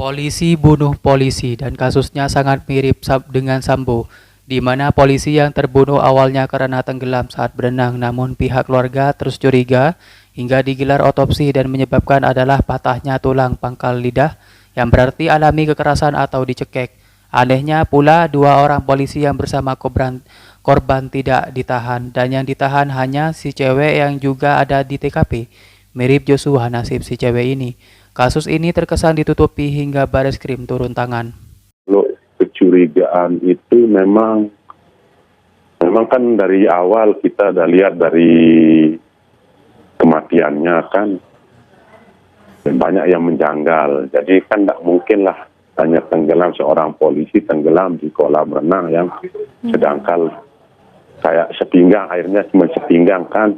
Polisi bunuh polisi dan kasusnya sangat mirip dengan Sambo, di mana polisi yang terbunuh awalnya karena tenggelam saat berenang, namun pihak keluarga terus curiga hingga digelar otopsi dan menyebabkan adalah patahnya tulang pangkal lidah yang berarti alami kekerasan atau dicekek. Anehnya pula dua orang polisi yang bersama korban tidak ditahan dan yang ditahan hanya si cewek yang juga ada di TKP. Mirip Joshua nasib si cewek ini. Kasus ini terkesan ditutupi hingga Bareskrim turun tangan. Kalau kecurigaan itu memang kan dari awal kita udah lihat dari kematiannya kan banyak yang menjanggal. Jadi kan tidak mungkin lah hanya tenggelam seorang polisi tenggelam di kolam renang yang sedangkan kayak sepinggang, airnya cuma sepinggang kan.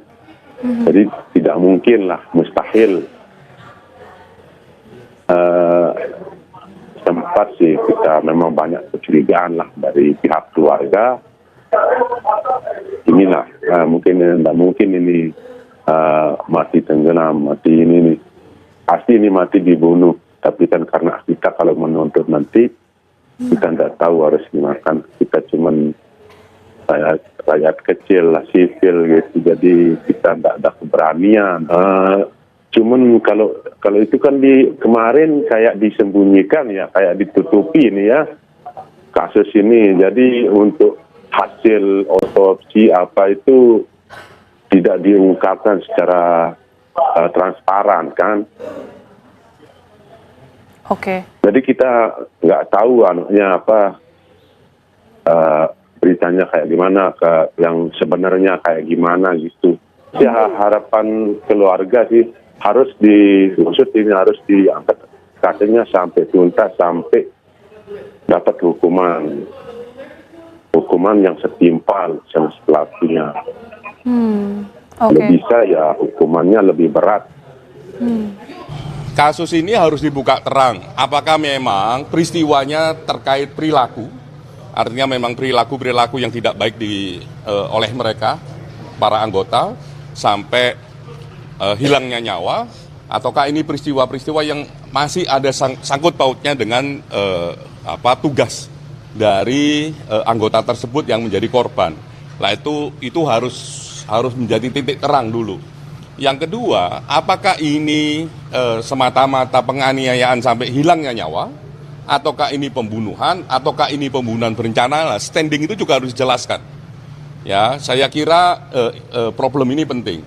Jadi tidak mungkin lah, mustahil. Sempat sih kita memang banyak kecurigaan lah dari pihak keluarga. Inilah tidak mungkin ini mati tenggelam, mati ini pasti ini mati dibunuh. Tapi kan karena kita kalau menuntut nanti kita tidak tahu harus dimakan. Kita cuman rakyat kecil lah, sipil gitu. Jadi kita tidak ada keberanian. Cuman kalau itu kan kemarin kayak disembunyikan ya, kayak ditutupi ini ya kasus ini. Jadi untuk hasil otopsi apa itu tidak diungkapkan secara transparan kan. Oke. Jadi kita nggak tahu beritanya kayak gimana, yang sebenarnya kayak gimana gitu. Ya harapan keluarga sih harus diusut ini, harus diangkat kasusnya sampai tuntas, sampai dapat hukuman yang setimpal sama pelakunya. Oke. Kalau bisa ya hukumannya lebih berat. Kasus ini harus dibuka terang. Apakah memang peristiwanya terkait perilaku? Artinya memang perilaku yang tidak baik oleh mereka, para anggota, sampai hilangnya nyawa, ataukah ini peristiwa-peristiwa yang masih ada sangkut pautnya dengan tugas dari anggota tersebut yang menjadi korban. Nah itu harus menjadi titik terang dulu. Yang kedua, apakah ini semata-mata penganiayaan sampai hilangnya nyawa, ataukah ini pembunuhan, ataukah ini pembunuhan berencana? Nah, standing itu juga harus dijelaskan. Ya, saya kira problem ini penting.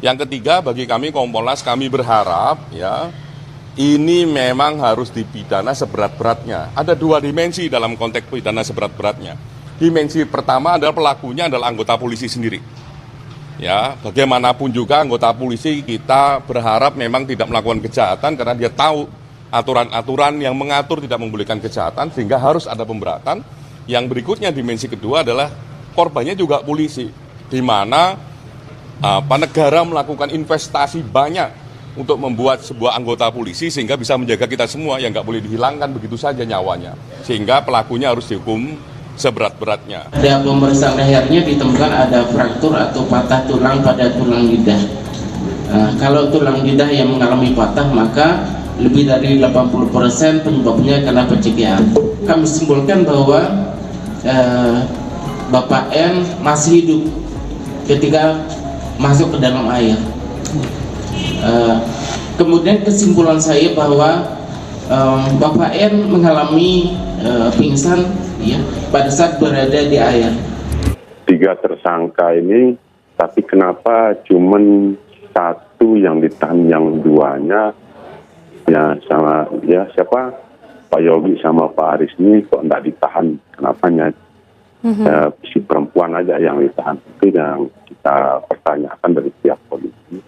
Yang ketiga, bagi kami Kompolnas, kami berharap ya ini memang harus dipidana seberat-beratnya. Ada dua dimensi dalam konteks pidana seberat-beratnya. Dimensi pertama adalah pelakunya adalah anggota polisi sendiri. Ya, bagaimanapun juga anggota polisi kita berharap memang tidak melakukan kejahatan karena dia tahu aturan-aturan yang mengatur tidak membolehkan kejahatan sehingga harus ada pemberatan. Yang berikutnya dimensi kedua adalah korbannya juga polisi, di mana negara melakukan investasi banyak untuk membuat sebuah anggota polisi sehingga bisa menjaga kita semua yang nggak boleh dihilangkan begitu saja nyawanya, sehingga pelakunya harus dihukum seberat-beratnya. Pada pemeriksaan lehernya ditemukan ada fraktur atau patah tulang pada tulang lidah. Kalau tulang lidah yang mengalami patah maka lebih dari 80% penyebabnya karena pencegahan. Kami simpulkan bahwa Bapak N masih hidup ketika masuk ke dalam air. Kemudian kesimpulan saya bahwa Bapak N mengalami pingsan ya pada saat berada di air. 3 tersangka ini, tapi kenapa cuman 1 yang ditahan, yang 2-nya ya sama ya siapa Pak Yogi sama Pak Aris ini kok enggak ditahan, kenapanya? Si perempuan aja yang ditahan, itu yang kita pertanyakan dari pihak polisi.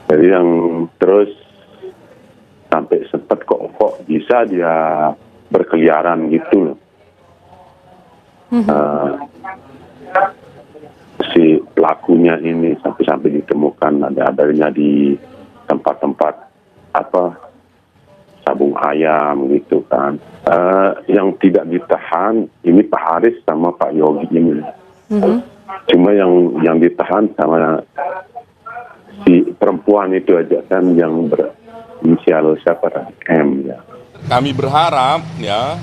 Jadi yang terus sampai sempat kok bisa dia berkeliaran gitu loh. Si pelakunya ini sampai ditemukan adanya di tempat-tempat sabung ayam gitu kan. Yang tidak ditahan ini Pak Haris sama Pak Yogi ini. Cuma yang ditahan sama si perempuan itu aja kan, yang berinisial siapa, M ya. kami berharap ya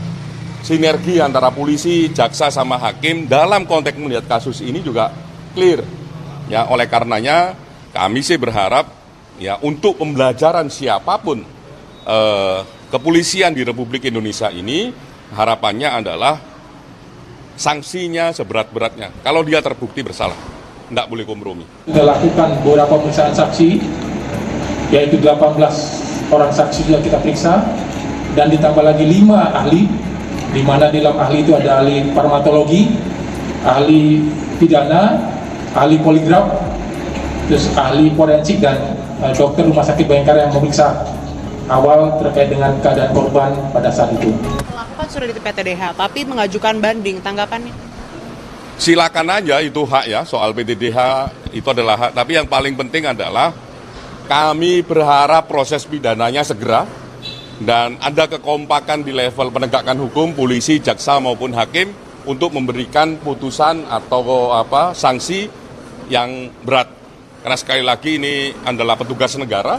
sinergi antara polisi, jaksa sama hakim dalam konteks melihat kasus ini juga clear. Ya, oleh karenanya kami sih berharap ya untuk pembelajaran siapapun kepolisian di Republik Indonesia ini harapannya adalah sanksinya seberat-beratnya. Kalau dia terbukti bersalah, tidak boleh kompromi. Kita lakukan beberapa pemeriksaan saksi, yaitu 18 orang saksi sudah kita periksa, dan ditambah lagi 5 ahli, di mana dalam ahli itu ada ahli farmakologi, ahli pidana, ahli poligraf, terus ahli forensik dan dokter rumah sakit Bayangkara yang memeriksa awal terkait dengan keadaan korban pada saat itu. Pelaku kan sudah di PTDH, tapi mengajukan banding, tanggapannya? Silakan aja, itu hak ya, soal PTDH itu adalah hak. Tapi yang paling penting adalah kami berharap proses pidananya segera dan ada kekompakan di level penegakan hukum, polisi, jaksa maupun hakim untuk memberikan putusan atau sanksi yang berat. Karena sekali lagi ini adalah petugas negara,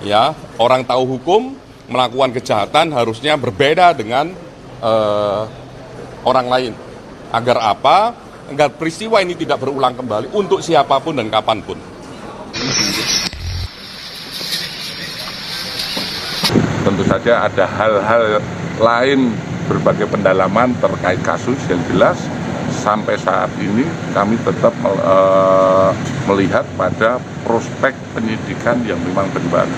ya orang tahu hukum melakukan kejahatan harusnya berbeda dengan orang lain. Agar apa? Agar peristiwa ini tidak berulang kembali untuk siapapun dan kapanpun. Tentu saja ada hal-hal lain berbagai pendalaman terkait kasus yang jelas sampai saat ini kami tetap melihat pada prospek penyidikan yang memang benar.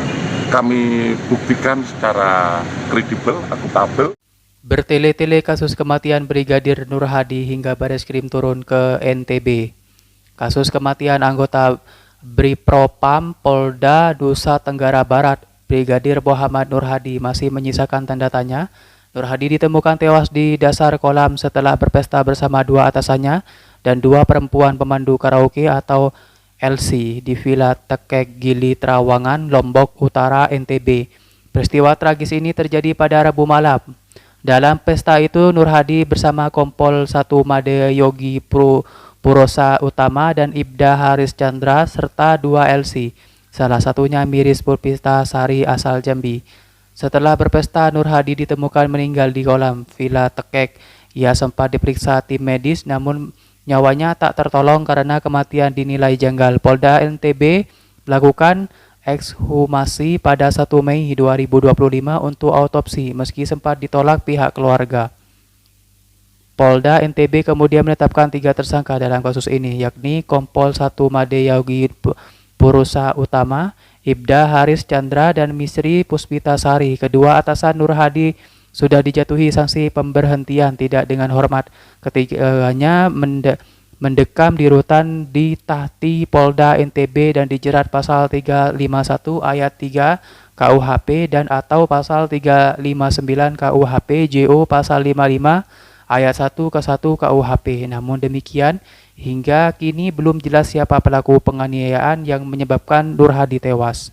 Kami buktikan secara kredibel, akuntabel. Bertele-tele kasus kematian Brigadir Nur Hadi hingga Bareskrim turun ke NTB. Kasus kematian anggota Bripropam Polda Nusa Tenggara Barat Brigadir Muhammad Nur Hadi masih menyisakan tanda tanya. Nur Hadi ditemukan tewas di dasar kolam setelah berpesta bersama 2 atasannya dan 2 perempuan pemandu karaoke atau LC di Villa Tekek Gili Trawangan, Lombok Utara, NTB. Peristiwa tragis ini terjadi pada Rabu malam. Dalam pesta itu, Nur Hadi bersama Kompol 1 Made Yogi Purosa Utama dan Ibda Haris Chandra serta 2 LC. Salah satunya Miris Purpista Sari asal Jambi. Setelah berpesta, Nur Hadi ditemukan meninggal di kolam Villa Tekek. Ia sempat diperiksa tim medis namun nyawanya tak tertolong karena kematian dinilai janggal. Polda NTB melakukan ekshumasi pada 1 Mei 2025 untuk autopsi meski sempat ditolak pihak keluarga. Polda NTB kemudian menetapkan 3 tersangka dalam kasus ini, yakni Kompol 1 Made Yogi Purusa Utama, Ibda Haris Chandra, dan Misri Puspita Sari. Kedua atasan Nur Hadi sudah dijatuhi sanksi pemberhentian tidak dengan hormat. Ketiganya mendekam di rutan di Tahti Polda NTB dan dijerat pasal 351 ayat 3 KUHP dan atau pasal 359 KUHP JO pasal 55 ayat 1 ke 1 KUHP. Namun demikian, hingga kini belum jelas siapa pelaku penganiayaan yang menyebabkan Nur Hadi tewas.